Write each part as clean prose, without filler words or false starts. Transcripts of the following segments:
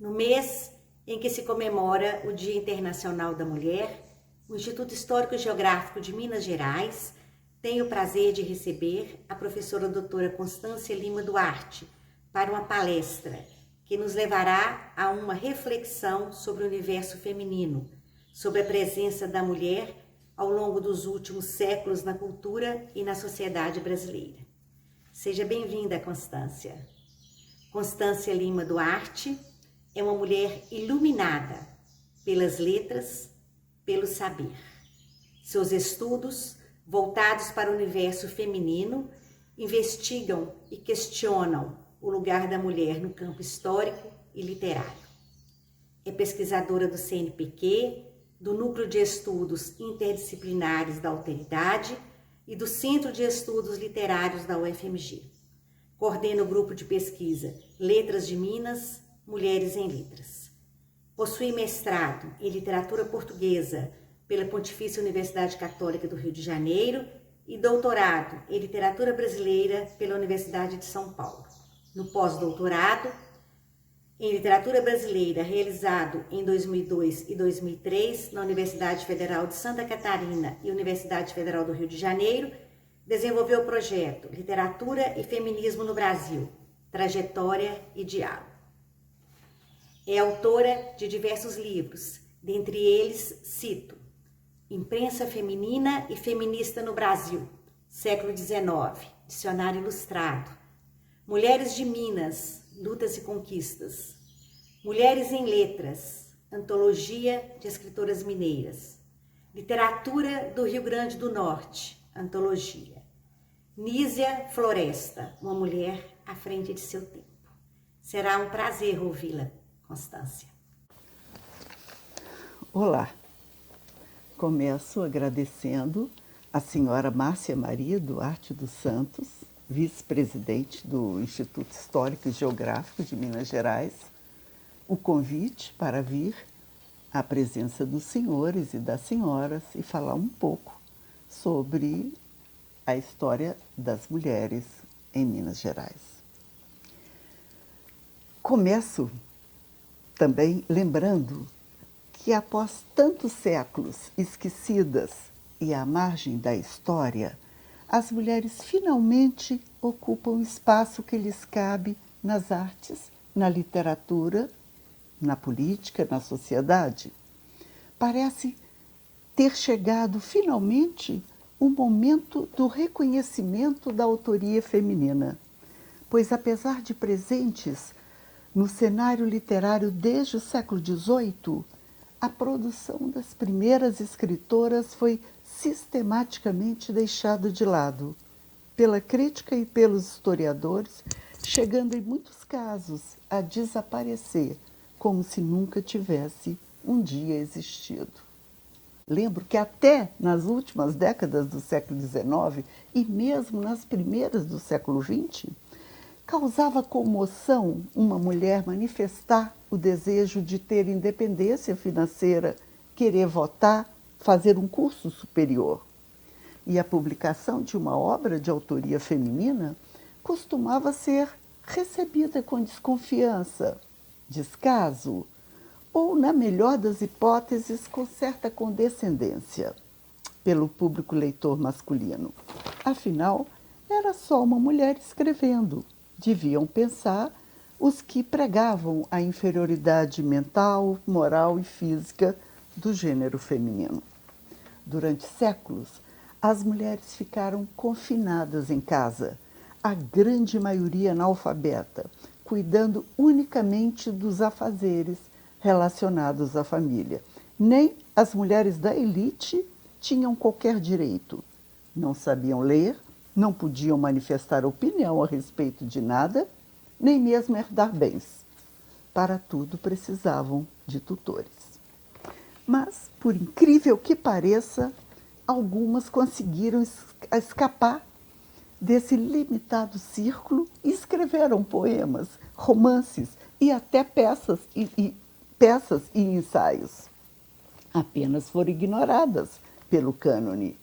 No mês em que se comemora o Dia Internacional da Mulher, o Instituto Histórico e Geográfico de Minas Gerais tem o prazer de receber a professora doutora Constância Lima Duarte para uma palestra que nos levará a uma reflexão sobre o universo feminino, sobre a presença da mulher ao longo dos últimos séculos na cultura e na sociedade brasileira. Seja bem-vinda, Constância. Constância Lima Duarte é uma mulher iluminada pelas letras, pelo saber. Seus estudos, voltados para o universo feminino, investigam e questionam o lugar da mulher no campo histórico e literário. É pesquisadora do CNPq, do Núcleo de Estudos Interdisciplinares da Alteridade e do Centro de Estudos Literários da UFMG. Coordena o grupo de pesquisa Letras de Minas, Mulheres em Letras. Possui mestrado em Literatura Portuguesa pela Pontifícia Universidade Católica do Rio de Janeiro e doutorado em Literatura Brasileira pela Universidade de São Paulo. No pós-doutorado em Literatura Brasileira, realizado em 2002 e 2003 na Universidade Federal de Santa Catarina e Universidade Federal do Rio de Janeiro, desenvolveu o projeto Literatura e Feminismo no Brasil, Trajetória e Diálogo. É autora de diversos livros, dentre eles cito Imprensa Feminina e Feminista no Brasil, século XIX, Dicionário Ilustrado, Mulheres de Minas, Lutas e Conquistas, Mulheres em Letras, Antologia de Escritoras Mineiras, Literatura do Rio Grande do Norte, Antologia, Nísia Floresta, uma mulher à frente de seu tempo. Será um prazer ouvi-la, Constância. Olá, começo agradecendo a senhora Márcia Maria Duarte dos Santos, vice-presidente do Instituto Histórico e Geográfico de Minas Gerais, o convite para vir à presença dos senhores e das senhoras e falar um pouco sobre a história das mulheres em Minas Gerais. Começo também lembrando que após tantos séculos esquecidas e à margem da história, as mulheres finalmente ocupam o espaço que lhes cabe nas artes, na literatura, na política, na sociedade. Parece ter chegado finalmente o momento do reconhecimento da autoria feminina, pois apesar de presentes no cenário literário desde o século XVIII, a produção das primeiras escritoras foi sistematicamente deixada de lado pela crítica e pelos historiadores, chegando em muitos casos a desaparecer, como se nunca tivesse um dia existido. Lembro que até nas últimas décadas do século XIX e mesmo nas primeiras do século XX, causava comoção uma mulher manifestar o desejo de ter independência financeira, querer votar, fazer um curso superior. E a publicação de uma obra de autoria feminina costumava ser recebida com desconfiança, descaso, ou, na melhor das hipóteses, com certa condescendência pelo público leitor masculino. Afinal, era só uma mulher escrevendo. Deviam pensar os que pregavam a inferioridade mental, moral e física do gênero feminino. Durante séculos, as mulheres ficaram confinadas em casa, a grande maioria analfabeta, cuidando unicamente dos afazeres relacionados à família. Nem as mulheres da elite tinham qualquer direito. Não sabiam ler, não podiam manifestar opinião a respeito de nada, nem mesmo herdar bens. Para tudo precisavam de tutores. Mas, por incrível que pareça, algumas conseguiram escapar desse limitado círculo e escreveram poemas, romances e até peças e ensaios. Apenas foram ignoradas pelo cânone.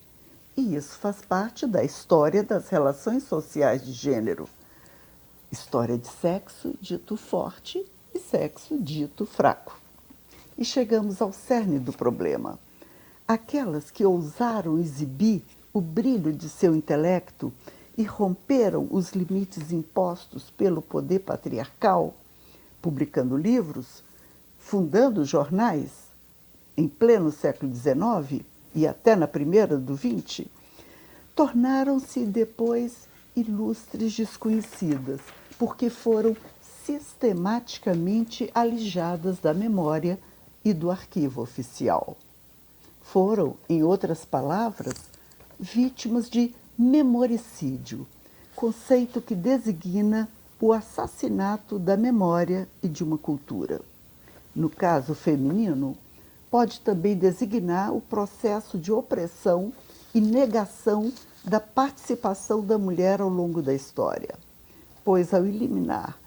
E isso faz parte da história das relações sociais de gênero. História de sexo dito forte e sexo dito fraco. E chegamos ao cerne do problema. Aquelas que ousaram exibir o brilho de seu intelecto e romperam os limites impostos pelo poder patriarcal, publicando livros, fundando jornais, em pleno século XIX e até na primeira do XX, tornaram-se depois ilustres desconhecidas, porque foram sistematicamente alijadas da memória e do arquivo oficial. Foram, em outras palavras, vítimas de memoricídio, conceito que designa o assassinato da memória e de uma cultura. No caso feminino, pode também designar o processo de opressão e negação da participação da mulher ao longo da história, pois ao eliminar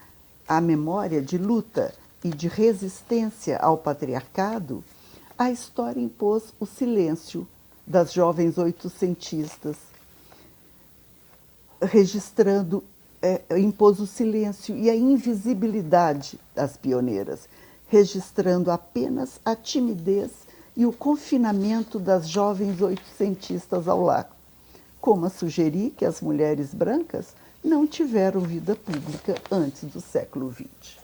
a memória de luta e de resistência ao patriarcado, a história impôs o silêncio das jovens oitocentistas, impôs o silêncio e a invisibilidade das pioneiras, registrando apenas a timidez e o confinamento das jovens oitocentistas ao lar, como a sugerir que as mulheres brancas não tiveram vida pública antes do século XX.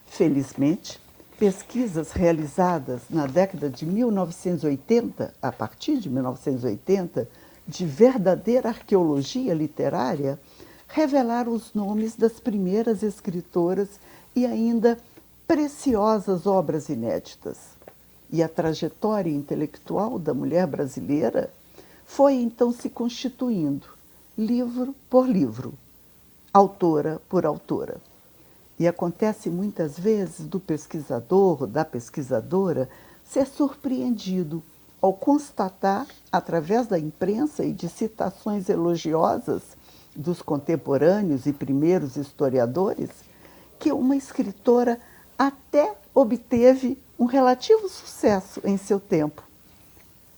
Felizmente, pesquisas realizadas na década de 1980, a partir de 1980, de verdadeira arqueologia literária, revelaram os nomes das primeiras escritoras e ainda preciosas obras inéditas. E a trajetória intelectual da mulher brasileira foi então se constituindo, livro por livro, autora por autora. E acontece muitas vezes do pesquisador ou da pesquisadora ser surpreendido ao constatar, através da imprensa e de citações elogiosas dos contemporâneos e primeiros historiadores, que uma escritora até obteve um relativo sucesso em seu tempo,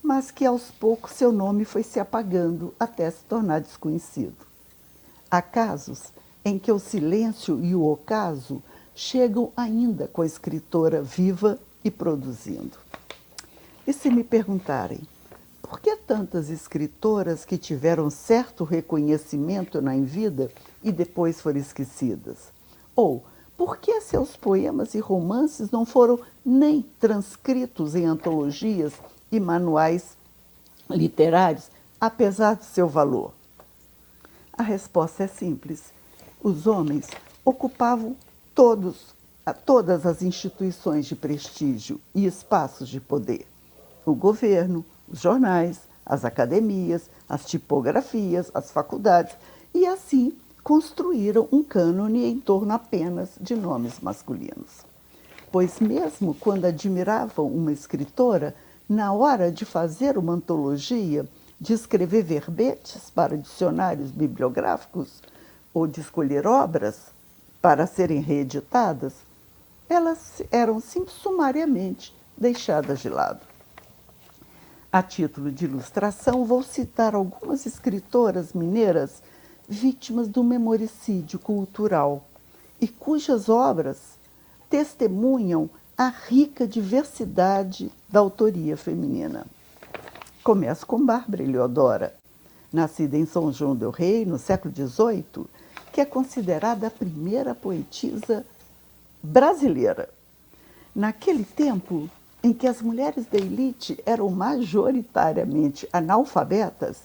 mas que aos poucos seu nome foi se apagando até se tornar desconhecido. Há casos em que o silêncio e o ocaso chegam ainda com a escritora viva e produzindo. E se me perguntarem, por que tantas escritoras que tiveram certo reconhecimento na vida e depois foram esquecidas? Ou, por que seus poemas e romances não foram nem transcritos em antologias e manuais literários, apesar do seu valor? A resposta é simples. Os homens ocupavam todas as instituições de prestígio e espaços de poder. O governo, os jornais, as academias, as tipografias, as faculdades, e assim construíram um cânone em torno apenas de nomes masculinos. Pois mesmo quando admiravam uma escritora, na hora de fazer uma antologia, de escrever verbetes para dicionários bibliográficos ou de escolher obras para serem reeditadas, elas eram sumariamente deixadas de lado. A título de ilustração, vou citar algumas escritoras mineiras vítimas do memoricídio cultural e cujas obras testemunham a rica diversidade da autoria feminina. Começo com Bárbara Eliodora, nascida em São João del Rei, no século XVIII, que é considerada a primeira poetisa brasileira. Naquele tempo em que as mulheres da elite eram majoritariamente analfabetas,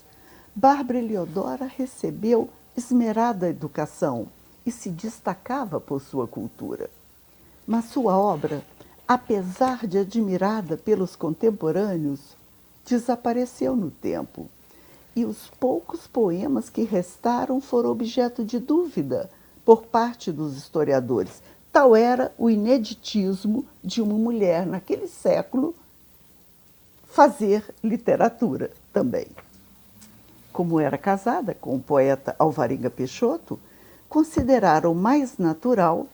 Bárbara Eliodora recebeu esmerada educação e se destacava por sua cultura. Mas sua obra, apesar de admirada pelos contemporâneos, desapareceu no tempo, e os poucos poemas que restaram foram objeto de dúvida por parte dos historiadores. Tal era o ineditismo de uma mulher naquele século fazer literatura também. Como era casada com o poeta Alvarenga Peixoto, consideraram mais natural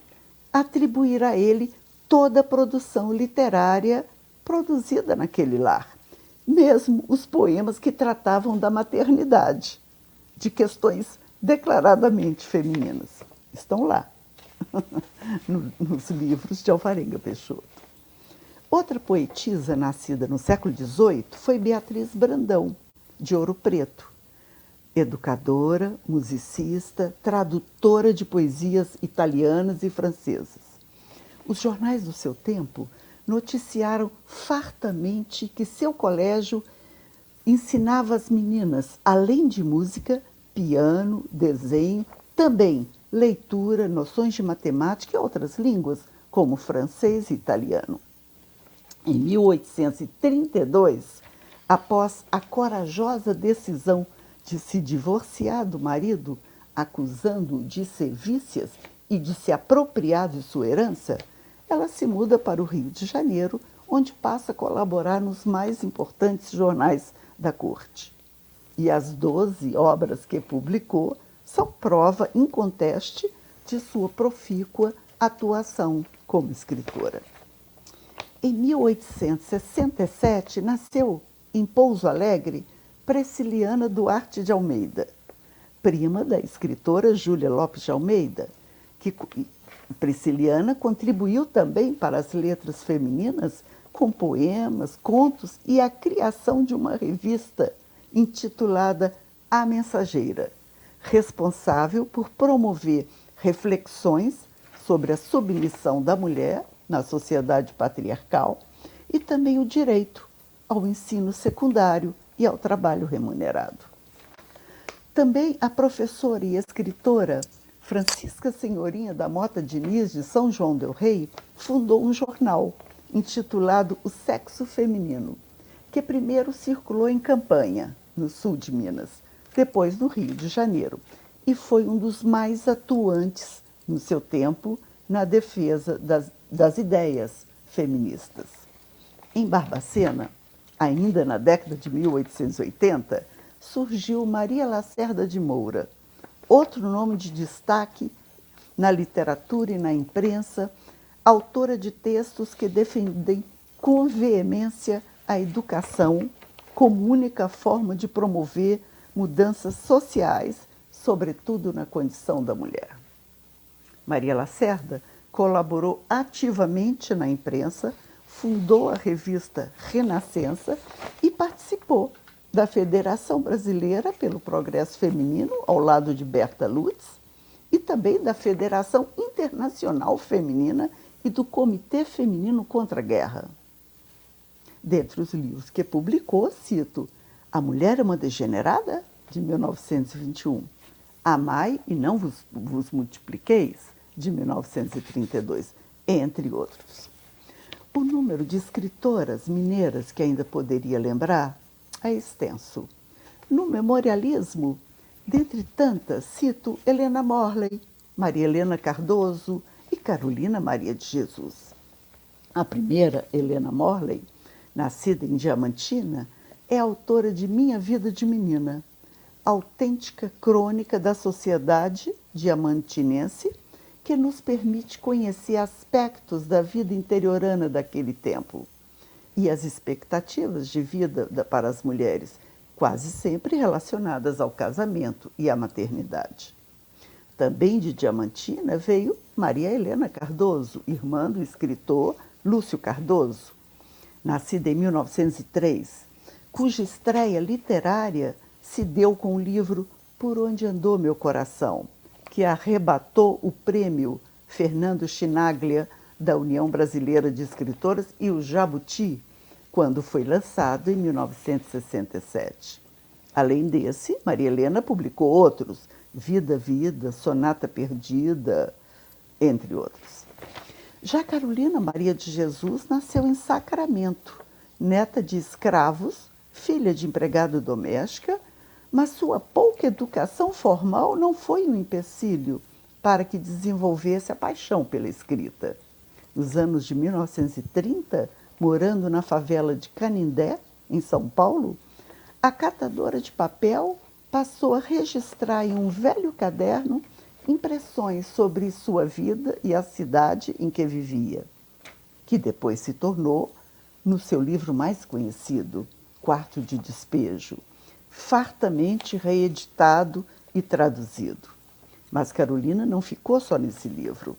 atribuir a ele toda a produção literária produzida naquele lar, mesmo os poemas que tratavam da maternidade, de questões declaradamente femininas. Estão lá. nos livros de Alvarenga Peixoto. Outra poetisa nascida no século XVIII foi Beatriz Brandão, de Ouro Preto, educadora, musicista, tradutora de poesias italianas e francesas. Os jornais do seu tempo noticiaram fartamente que seu colégio ensinava às meninas, além de música, piano, desenho, também leitura, noções de matemática e outras línguas, como francês e italiano. Em 1832, após a corajosa decisão de se divorciar do marido, acusando-o de sevícias e de se apropriar de sua herança, ela se muda para o Rio de Janeiro, onde passa a colaborar nos mais importantes jornais da corte. E as 12 obras que publicou são prova inconteste de sua profícua atuação como escritora. Em 1867, nasceu em Pouso Alegre Presciliana Duarte de Almeida, prima da escritora Júlia Lopes de Almeida, que Presciliana contribuiu também para as letras femininas com poemas, contos e a criação de uma revista intitulada A Mensageira, responsável por promover reflexões sobre a submissão da mulher na sociedade patriarcal e também o direito ao ensino secundário e ao trabalho remunerado. Também a professora e escritora Francisca Senhorinha da Mota Diniz, de São João del Rei, fundou um jornal intitulado O Sexo Feminino, que primeiro circulou em Campanha, no sul de Minas, depois no Rio de Janeiro, e foi um dos mais atuantes no seu tempo na defesa das ideias feministas. Em Barbacena, ainda na década de 1880, surgiu Maria Lacerda de Moura, outro nome de destaque na literatura e na imprensa, autora de textos que defendem com veemência a educação como única forma de promover mudanças sociais, sobretudo na condição da mulher. Maria Lacerda colaborou ativamente na imprensa, fundou a revista Renascença e participou da Federação Brasileira pelo Progresso Feminino, ao lado de Berta Lutz, e também da Federação Internacional Feminina e do Comitê Feminino contra a Guerra. Dentre os livros que publicou, cito A Mulher é uma Degenerada, de 1921, Amai e Não vos Multipliqueis, de 1932, entre outros. O número de escritoras mineiras que ainda poderia lembrar é extenso. No memorialismo, dentre tantas, cito Helena Morley, Maria Helena Cardoso e Carolina Maria de Jesus. A primeira, Helena Morley, nascida em Diamantina, é autora de Minha Vida de Menina, autêntica crônica da sociedade diamantinense que nos permite conhecer aspectos da vida interiorana daquele tempo e as expectativas de vida para as mulheres, quase sempre relacionadas ao casamento e à maternidade. Também de Diamantina veio Maria Helena Cardoso, irmã do escritor Lúcio Cardoso, nascida em 1903, cuja estreia literária se deu com o livro Por Onde Andou Meu Coração, que arrebatou o prêmio Fernando Chinaglia da União Brasileira de Escritoras e o Jabuti, quando foi lançado em 1967. Além desse, Maria Helena publicou outros, Vida, Vida, Sonata Perdida, entre outros. Já Carolina Maria de Jesus nasceu em Sacramento, neta de escravos, filha de empregada doméstica, mas sua pouca educação formal não foi um empecilho para que desenvolvesse a paixão pela escrita. Nos anos de 1930, morando na favela de Canindé, em São Paulo, a catadora de papel passou a registrar em um velho caderno impressões sobre sua vida e a cidade em que vivia, que depois se tornou no seu livro mais conhecido, Quarto de Despejo, fartamente reeditado e traduzido. Mas Carolina não ficou só nesse livro.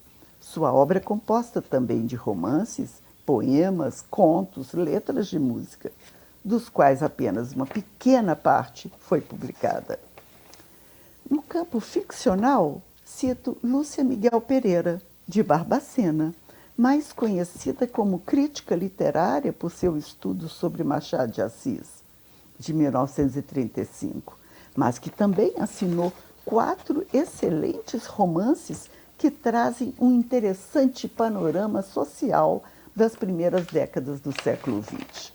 Sua obra é composta também de romances, poemas, contos, letras de música, dos quais apenas uma pequena parte foi publicada. No campo ficcional, cito Lúcia Miguel Pereira, de Barbacena, mais conhecida como crítica literária por seu estudo sobre Machado de Assis, de 1935, mas que também assinou 4 excelentes romances que trazem um interessante panorama social das primeiras décadas do século XX.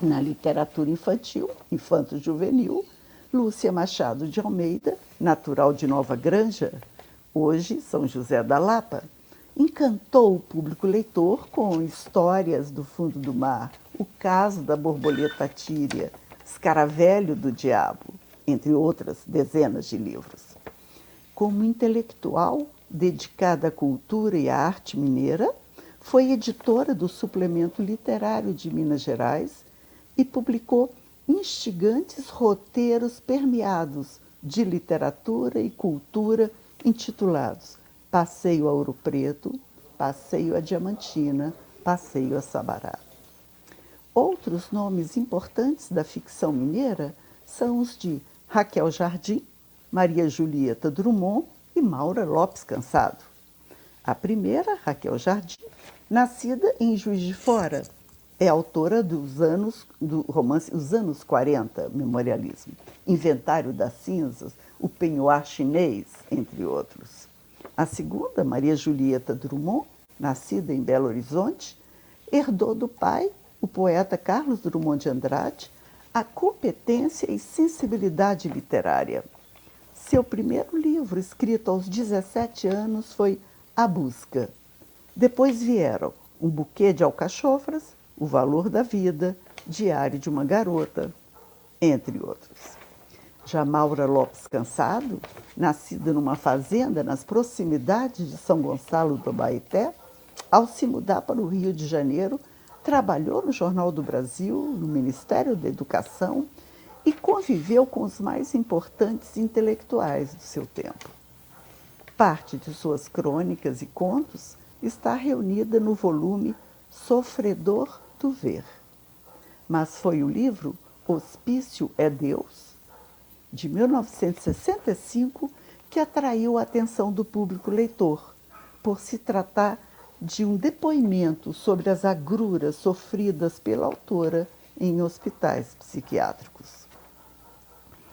Na literatura infantil, infanto-juvenil, Lúcia Machado de Almeida, natural de Nova Granja, hoje São José da Lapa, encantou o público leitor com Histórias do Fundo do Mar, O Caso da Borboleta Tíria, Escaravelho do Diabo, entre outras dezenas de livros. Como intelectual dedicada à cultura e à arte mineira, foi editora do Suplemento Literário de Minas Gerais e publicou instigantes roteiros permeados de literatura e cultura intitulados Passeio a Ouro Preto, Passeio a Diamantina, Passeio a Sabará. Outros nomes importantes da ficção mineira são os de Raquel Jardim, Maria Julieta Drummond e Maura Lopes Cansado. A primeira, Raquel Jardim, nascida em Juiz de Fora, é autora do romance Os Anos 40, Memorialismo, Inventário das Cinzas, O Penhoar Chinês, entre outros. A segunda, Maria Julieta Drummond, nascida em Belo Horizonte, herdou do pai, o poeta Carlos Drummond de Andrade, a competência e sensibilidade literária. Seu primeiro livro, escrito aos 17 anos, foi A Busca. Depois vieram Um Buquê de Alcachofras, O Valor da Vida, Diário de uma Garota, entre outros. Já Maura Lopes Cansado, nascida numa fazenda nas proximidades de São Gonçalo do Abaeté, ao se mudar para o Rio de Janeiro, trabalhou no Jornal do Brasil, no Ministério da Educação e conviveu com os mais importantes intelectuais do seu tempo. Parte de suas crônicas e contos está reunida no volume Sofredor do Ver. Mas foi o livro Hospício é Deus, de 1965, que atraiu a atenção do público leitor, por se tratar de um depoimento sobre as agruras sofridas pela autora em hospitais psiquiátricos.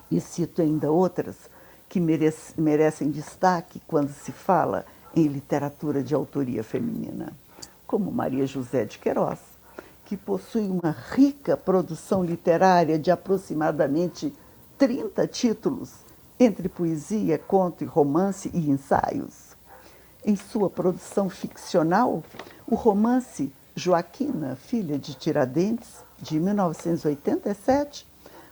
E cito ainda outras que merecem destaque quando se fala em literatura de autoria feminina, como Maria José de Queiroz, que possui uma rica produção literária de aproximadamente 30 títulos, entre poesia, conto, romance e ensaios. Em sua produção ficcional, o romance Joaquina, Filha de Tiradentes, de 1987,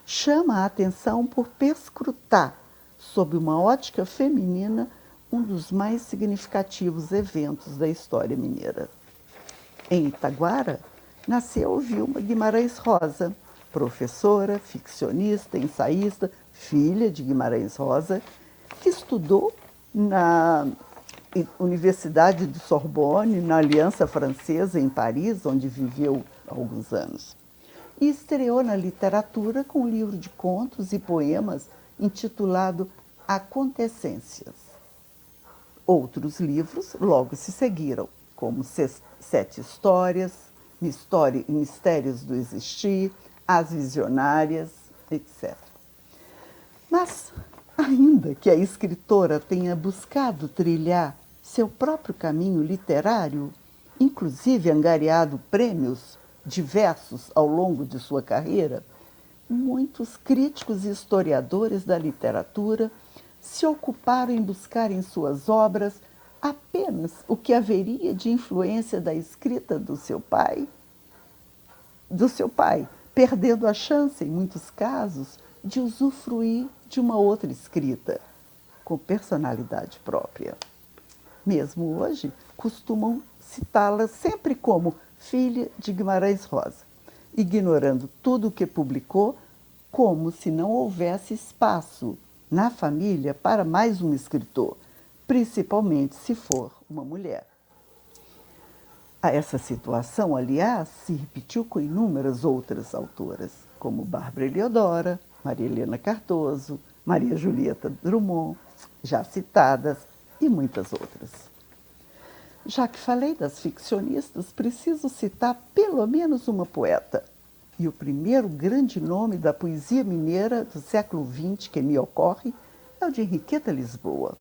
chama a atenção por perscrutar, sob uma ótica feminina, um dos mais significativos eventos da história mineira. Em Itaguara, nasceu Vilma Guimarães Rosa, professora, ficcionista, ensaísta, filha de Guimarães Rosa, que estudou na Universidade de Sorbonne, na Aliança Francesa, em Paris, onde viveu alguns anos. E estreou na literatura com um livro de contos e poemas intitulado Acontecências. Outros livros logo se seguiram, como Sete Histórias, Mistérios do Existir, As Visionárias, etc. Mas, ainda que a escritora tenha buscado trilhar seu próprio caminho literário, inclusive angariado prêmios diversos ao longo de sua carreira, muitos críticos e historiadores da literatura se ocuparam em buscar em suas obras apenas o que haveria de influência da escrita do seu pai, perdendo a chance, em muitos casos, de usufruir de uma outra escrita, com personalidade própria. Mesmo hoje, costumam citá-la sempre como filha de Guimarães Rosa, ignorando tudo o que publicou, como se não houvesse espaço na família para mais um escritor, principalmente se for uma mulher. Essa situação, aliás, se repetiu com inúmeras outras autoras, como Bárbara Eliodora, Maria Helena Cardoso, Maria Julieta Drummond, já citadas, e muitas outras. Já que falei das ficcionistas, preciso citar pelo menos uma poeta. E o primeiro grande nome da poesia mineira do século XX que me ocorre é o de Henriqueta Lisboa.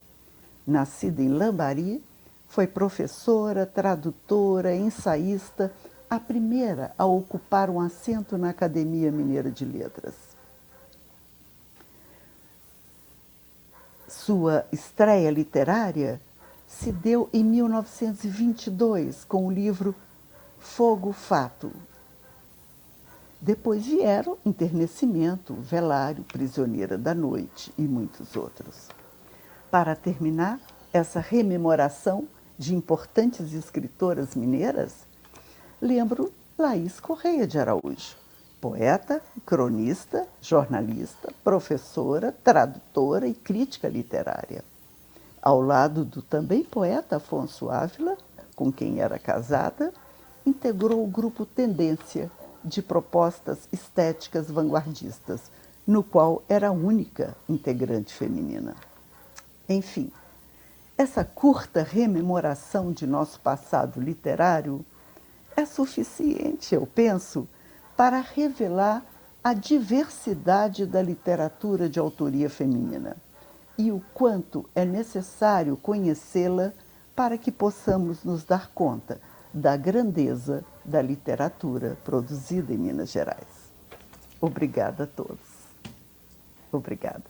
Nascida em Lambari, foi professora, tradutora, ensaísta, a primeira a ocupar um assento na Academia Mineira de Letras. Sua estreia literária se deu em 1922 com o livro Fogo Fato. Depois vieram Enternecimento, Velário, Prisioneira da Noite e muitos outros. Para terminar essa rememoração de importantes escritoras mineiras, lembro Laís Correia de Araújo, poeta, cronista, jornalista, professora, tradutora e crítica literária. Ao lado do também poeta Afonso Ávila, com quem era casada, integrou o grupo Tendência, de propostas estéticas vanguardistas, no qual era a única integrante feminina. Enfim, essa curta rememoração de nosso passado literário é suficiente, eu penso, para revelar a diversidade da literatura de autoria feminina e o quanto é necessário conhecê-la para que possamos nos dar conta da grandeza da literatura produzida em Minas Gerais. Obrigada a todos. Obrigada.